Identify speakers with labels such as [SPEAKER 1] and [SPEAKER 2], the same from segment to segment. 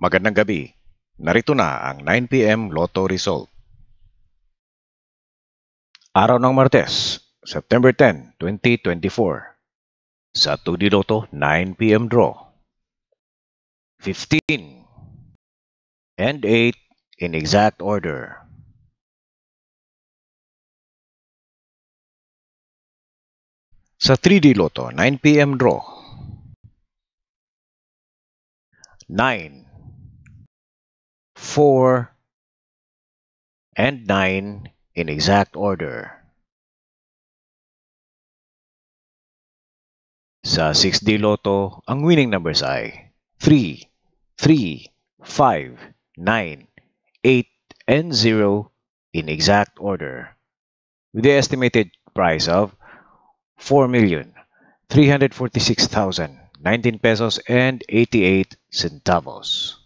[SPEAKER 1] Magandang gabi. Narito na ang 9 p.m. Lotto result. Araw ng Martes, September 10, 2024. Sa 2D Lotto 9 p.m. draw. 15 and 8 in exact order. Sa 3D Lotto 9 p.m. draw. 9, 4, and 9 in exact order. Sa 6D Lotto, ang winning numbers ay 3, 3, 5, 9, 8, and 0 in exact order, with the estimated price of 4,346,019 pesos and 88 centavos.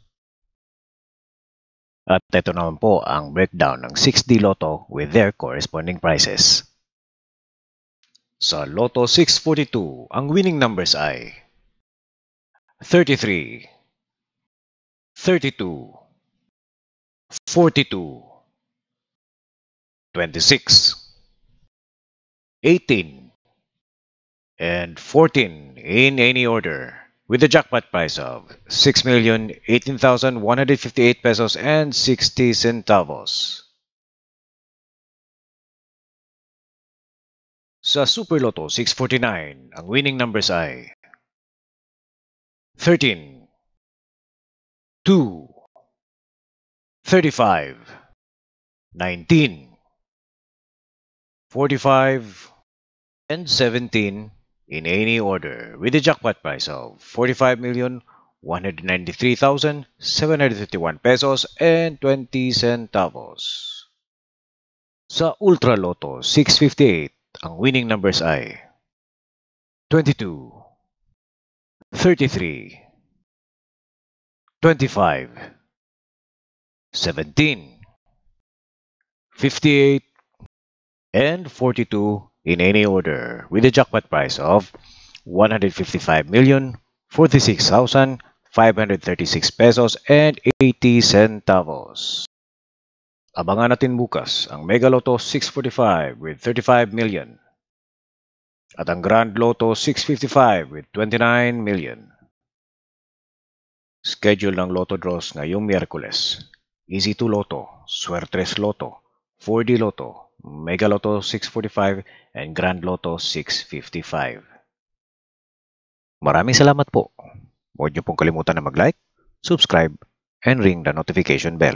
[SPEAKER 1] At ito naman po ang breakdown ng 6D Lotto with their corresponding prices. Sa Lotto 642, ang winning numbers ay 33, 32, 42, 26, 18, and 14 in any order, with the jackpot price of 6,018,158 pesos and 60 centavos. Sa Super Lotto 649, ang winning numbers ay 13, 2, 35, 19, 45, and 17 in any order, with the jackpot price of 45,193,751 pesos and 20 centavos. Sa Ultra Lotto 658, ang winning numbers ay 22, 33, 25, 17, 58, and 42 in any order, with a jackpot price of 155,046,536 pesos and 80 centavos. Abangan natin bukas ang Mega Lotto 645 with 35 million at ang Grand Lotto 655 with 29 million. Schedule ng Lotto draws ngayong Miyerkules. Easy 2 Lotto, Suertres Lotto, 4D Lotto, Mega Lotto 645 and Grand Lotto 655. Maraming salamat po. Huwag niyo pong kalimutan na mag-like, subscribe, and ring the notification bell.